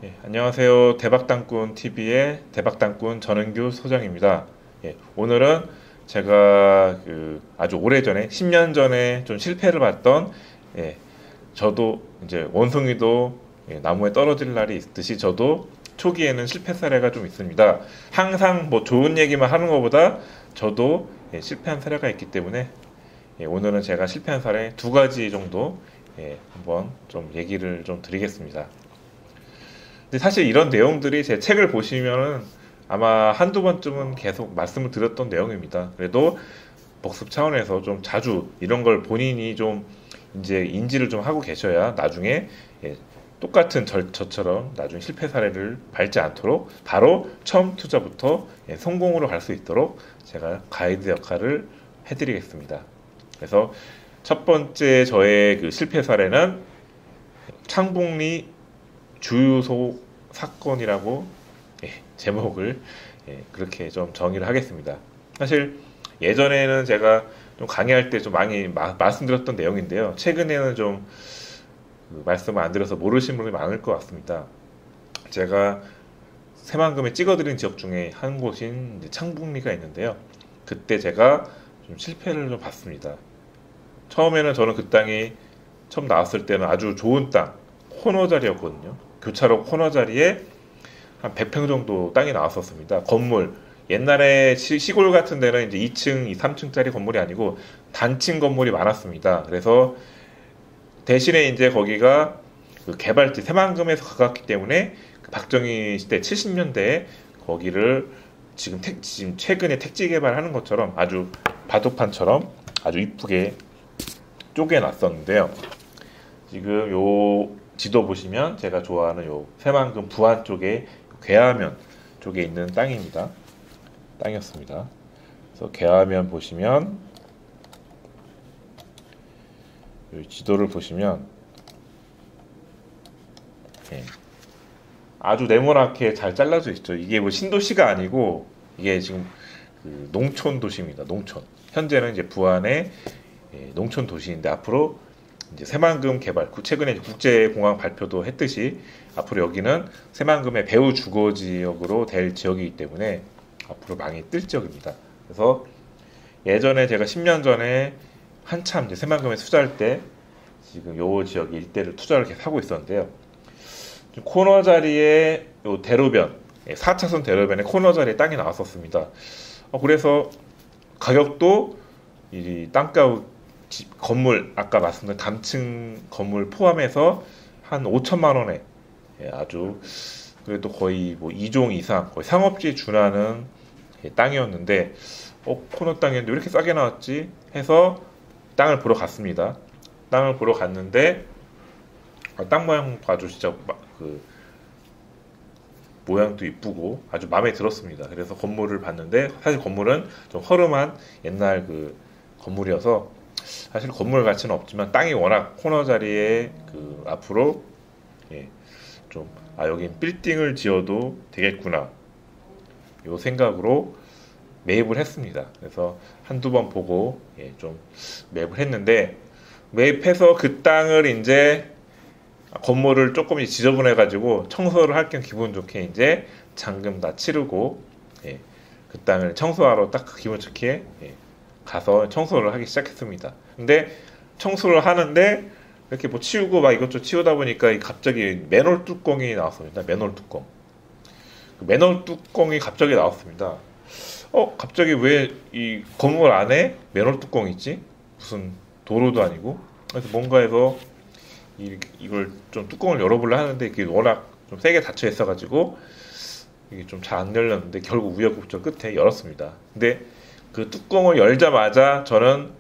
안녕하세요. 대박당꾼 TV의 대박당꾼 전은규 소장입니다. 오늘은 제가 아주 오래전에 10년 전에 좀 실패를 봤던 저도 이제 원숭이도 나무에 떨어질 날이 있듯이 저도 초기에는 실패 사례가 좀 있습니다. 항상 뭐 좋은 얘기만 하는 것보다 저도 실패한 사례가 있기 때문에 오늘은 제가 실패한 사례 두 가지 정도 한번 좀 얘기를 좀 드리겠습니다. 근데 사실 이런 내용들이 제 책을 보시면은 아마 한두 번쯤은 계속 말씀을 드렸던 내용입니다. 그래도 복습 차원에서 좀 자주 이런 걸 본인이 좀 이제 인지를 좀 하고 계셔야 나중에 똑같은 저처럼 나중에 실패 사례를 밟지 않도록 바로 처음 투자부터 성공으로 갈 수 있도록 제가 가이드 역할을 해드리겠습니다. 그래서 첫 번째 저의 그 실패 사례는 창북리 주유소 사건이라고 제목을 그렇게 좀 정의를 하겠습니다. 사실 예전에는 제가 좀 강의할 때 좀 많이 말씀드렸던 내용인데요. 최근에는 좀 말씀을 안 드려서 모르시는 분이 많을 것 같습니다. 제가 새만금에 찍어드린 지역 중에 한 곳인 이제 창북리가 있는데요. 그때 제가 좀 실패를 좀 봤습니다. 처음에는 저는 그 땅이 처음 나왔을 때는 아주 좋은 땅, 코너 자리였거든요. 교차로 코너 자리에 한 100평 정도 땅이 나왔었습니다. 건물, 옛날에 시골 같은 데는 이제 2층, 3층짜리 건물이 아니고 단층 건물이 많았습니다. 그래서 대신에 이제 거기가 그 개발지 새만금에서 가깝기 때문에 그 박정희 시대 70년대에 거기를 지금 최근에 택지 개발하는 것처럼 아주 바둑판처럼 아주 이쁘게 쪼개놨었는데요. 지금 요 지도 보시면 제가 좋아하는 요 새만금 부안 쪽에 괴하면 쪽에 있는 땅입니다. 땅이었습니다. 그래서 괴하면 보시면 요 지도를 보시면 아주 네모나게 잘 잘라져 있죠. 이게 뭐 신도시가 아니고 이게 지금 그 농촌 도시입니다. 농촌. 현재는 이제 부안의 농촌 도시인데 앞으로 이제 새만금 개발, 최근에 국제공항 발표도 했듯이 앞으로 여기는 새만금의 배후 주거 지역으로 될 지역이기 때문에 앞으로 많이 뜰 지역입니다. 그래서 예전에 제가 10년 전에 한참 이제 새만금에 투자할 때 지금 요 지역 일대를 투자를 이렇게 사고 있었는데요. 코너 자리에 요 대로변, 4차선 대로변에 코너 자리에 땅이 나왔었습니다. 그래서 가격도 이 땅가 건물 아까 말씀드린 단층 건물 포함해서 한 5천만 원에 아주 그래도 거의 뭐 2종 이상 거의 상업지에 준하는 땅이었는데 코너 땅이었는데 왜 이렇게 싸게 나왔지 해서 땅을 보러 갔습니다. 땅을 보러 갔는데 땅 모양도 아주 진짜 그 모양도 이쁘고 아주 마음에 들었습니다. 그래서 건물을 봤는데 사실 건물은 좀 허름한 옛날 그 건물이어서 사실 건물 가치는 없지만 땅이 워낙 코너 자리에 그 앞으로 좀 여긴 빌딩을 지어도 되겠구나 요 생각으로 매입을 했습니다. 그래서 한두 번 보고 좀 매입을 했는데 매입해서 그 땅을 이제 건물을 조금 지저분해 가지고 청소를 할 겸 기분 좋게 이제 잔금 다 치르고 그 땅을 청소하러 딱 기분 좋게 가서 청소를 하기 시작했습니다. 근데 청소를 하는데 이렇게 뭐 치우고 막 이것저것 치우다 보니까 갑자기 맨홀 뚜껑이 나왔습니다. 맨홀 뚜껑. 그 맨홀 뚜껑이 갑자기 나왔습니다. 갑자기 왜 이 건물 안에 맨홀 뚜껑이 있지? 무슨 도로도 아니고. 그래서 뭔가 해서 이걸 좀 뚜껑을 열어보려 하는데 이게 워낙 좀 세게 닫혀 있어가지고 이게 좀 잘 안 열렸는데 결국 우여곡절 끝에 열었습니다. 근데 그 뚜껑을 열자마자 저는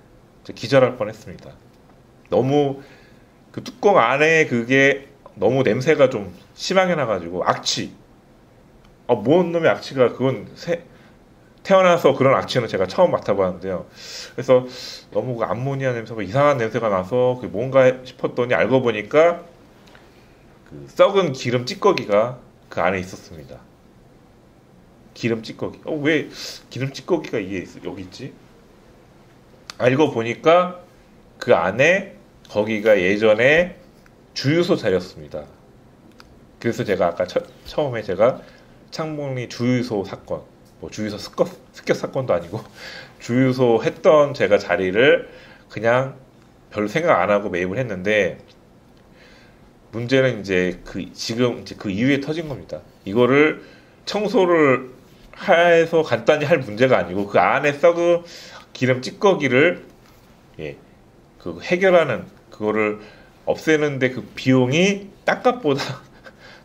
기절할 뻔했습니다. 너무 그 뚜껑 안에 그게 너무 냄새가 좀 심하게 나가지고 악취. 뭔 놈의 악취가 그건 태어나서 그런 악취는 제가 처음 맡아봤는데요. 그래서 너무 그 암모니아 냄새가 이상한 냄새가 나서 그게 뭔가 싶었더니 알고 보니까 그 썩은 기름 찌꺼기가 그 안에 있었습니다. 기름 찌꺼기. 왜 기름 찌꺼기가 여기 있지? 알고 보니까 그 안에 거기가 예전에 주유소 자리였습니다. 그래서 제가 아까 처음에 제가 창문이 주유소 사건, 뭐 주유소 습격 사건도 아니고 주유소 했던 제가 자리를 그냥 별 생각 안 하고 매입을 했는데, 문제는 이제 지금 이제 그 이후에 터진 겁니다. 이거를 청소를 해서 간단히 할 문제가 아니고 그 안에 썩은 기름 찌꺼기를, 예, 그 해결하는 그거를 없애는데 그 비용이 땅값보다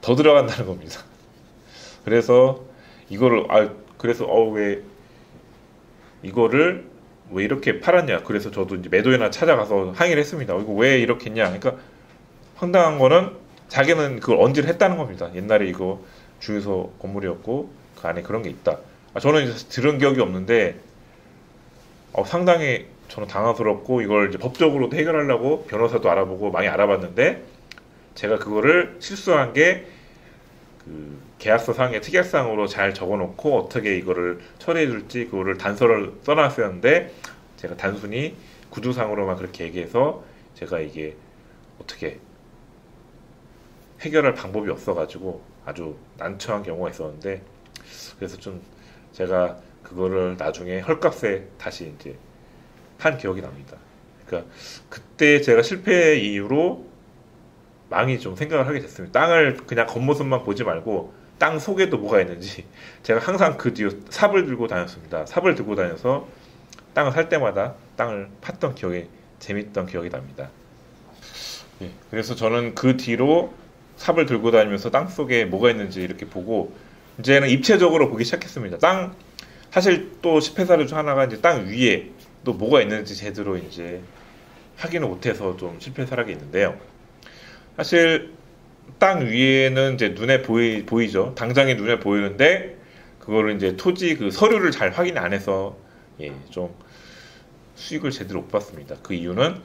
더 들어간다는 겁니다. 그래서 이거를 그래서 왜 이거를 왜 이렇게 팔았냐. 그래서 저도 이제 매도인한테 찾아가서 항의를 했습니다. 이거 왜 이렇게 했냐. 그러니까 황당한 거는 자기는 그걸 언지를 했다는 겁니다. 옛날에 이거 주유소 건물이었고 그 안에 그런 게 있다. 저는 이제 들은 기억이 없는데 상당히 저는 당황스럽고, 이걸 이제 법적으로도 해결하려고 변호사도 알아보고 많이 알아봤는데, 제가 그거를 실수한 게 그 계약서 상에 특약사항으로 잘 적어놓고 어떻게 이거를 처리해줄지 그거를 단서를 써놨었는데, 제가 단순히 구두상으로만 그렇게 얘기해서 제가 이게 어떻게 해결할 방법이 없어가지고 아주 난처한 경우가 있었는데, 그래서 좀 제가 그거를 나중에 헐값에 다시 이제 한 기억이 납니다. 그러니까 그때 제가 실패 이후로 많이 좀 생각을 하게 됐습니다. 땅을 그냥 겉모습만 보지 말고 땅 속에도 뭐가 있는지. 제가 항상 그 뒤로 삽을 들고 다녔습니다. 삽을 들고 다녀서 땅을 살 때마다 땅을 팠던 기억이, 재밌던 기억이 납니다. 예, 그래서 저는 그 뒤로 삽을 들고 다니면서 땅 속에 뭐가 있는지 이렇게 보고, 이제는 입체적으로 보기 시작했습니다. 사실 또 실패 사례 중 하나가 이제 땅 위에 또 뭐가 있는지 제대로 이제 확인을 못해서 좀 실패 사례가 있는데요. 사실 땅 위에는 이제 눈에 보이죠. 당장에 눈에 보이는데, 그거를 이제 토지 그 서류를 잘 확인 안 해서, 예, 좀 수익을 제대로 못 봤습니다. 그 이유는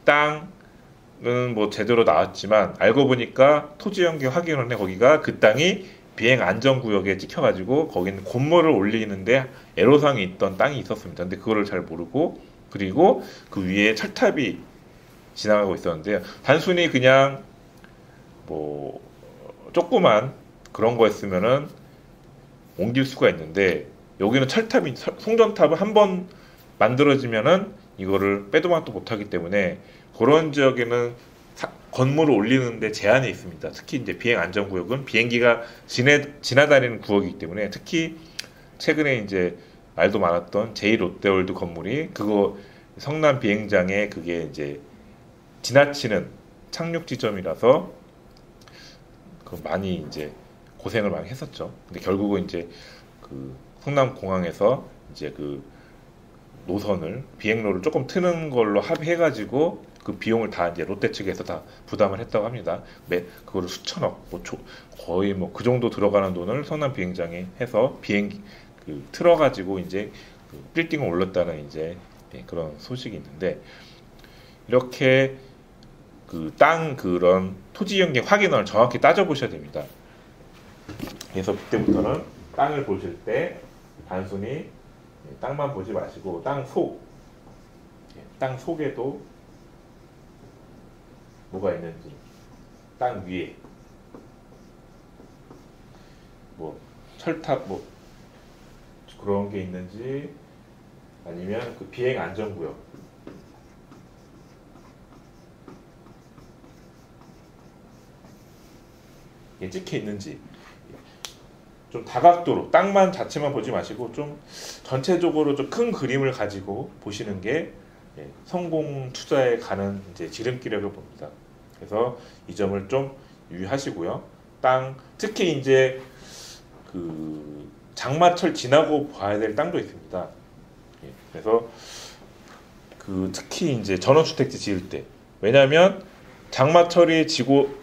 땅은 뭐 제대로 나왔지만 알고 보니까 토지 연계 확인원에 거기가 그 땅이 비행 안전구역에 찍혀가지고 거기는 건물을 올리는데 애로사항이 있던 땅이 있었습니다. 근데 그거를 잘 모르고, 그리고 그 위에 철탑이 지나가고 있었는데요. 단순히 그냥 뭐 조그만 그런 거였으면은 옮길 수가 있는데, 여기는 철탑이, 송전탑을 한번 만들어지면은 이거를 빼도 박도 못하기 때문에 그런 지역에는 건물을 올리는데 제한이 있습니다. 특히 이제 비행 안전구역은 비행기가 지나다니는 구역이기 때문에, 특히 최근에 이제 말도 많았던 제2롯데월드 건물이 그거 성남 비행장에 그게 이제 지나치는 착륙 지점이라서 그 많이 이제 고생을 많이 했었죠. 근데 결국은 이제 그 성남 공항에서 이제 그 노선을, 비행로를 조금 트는 걸로 합의해가지고 그 비용을 다 이제 롯데 측에서 다 부담을 했다고 합니다. 그거를 수천억, 거의 뭐 그 정도 들어가는 돈을 성남 비행장에 해서 비행기 틀어가지고 이제 그 빌딩을 올렸다는 이제 그런 소식이 있는데, 이렇게 그 땅 그런 토지 연계 확인을 정확히 따져보셔야 됩니다. 그래서 그때부터는 땅을 보실 때 단순히 땅만 보지 마시고 땅 속에도 뭐가 있는지, 땅 위에 뭐 철탑 뭐 그런 게 있는지, 아니면 그 비행 안전구역 에 찍혀 있는지, 좀 다각도로 땅만 자체만 보지 마시고 좀 전체적으로 좀 큰 그림을 가지고 보시는 게 성공 투자에 가는 이제 지름길이라고 봅니다. 그래서 이 점을 좀 유의하시고요. 특히 이제 그 장마철 지나고 봐야 될 땅도 있습니다. 그래서 그 특히 이제 전원주택지 지을 때, 왜냐하면 장마철이 지고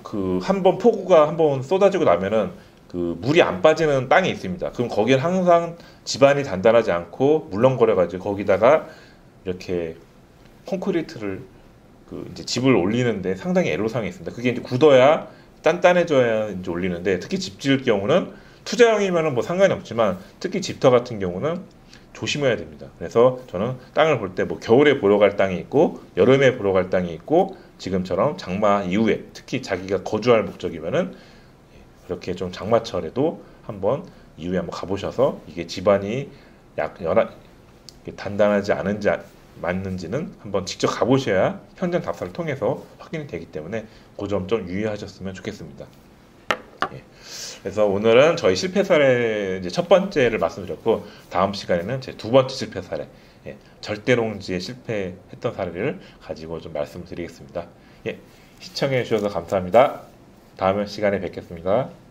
그 한번 폭우가 한번 쏟아지고 나면은 그 물이 안 빠지는 땅이 있습니다. 그럼 거기는 항상 지반이 단단하지 않고 물렁거려가지고 거기다가 이렇게 콘크리트를 그 이제 집을 올리는데 상당히 애로사항이 있습니다. 그게 이제 굳어야 단단해져야 이제 올리는데, 특히 집 지을 경우는 투자용이면은 뭐 상관이 없지만 특히 집터 같은 경우는 조심해야 됩니다. 그래서 저는 땅을 볼 때 뭐 겨울에 보러 갈 땅이 있고 여름에 보러 갈 땅이 있고 지금처럼 장마 이후에 특히 자기가 거주할 목적이면은 그렇게 좀 장마철에도 한번 이후에 한번 가보셔서 이게 집안이 단단하지 않은지 맞는지는 한번 직접 가보셔야 현장 답사를 통해서 확인이 되기 때문에 그 점 좀 유의하셨으면 좋겠습니다. 예. 그래서 오늘은 저희 실패 사례 이제 첫 번째를 말씀드렸고 다음 시간에는 제 두 번째 실패 사례 절대농지에 실패했던 사례를 가지고 좀 말씀드리겠습니다. 시청해 주셔서 감사합니다. 다음 시간에 뵙겠습니다.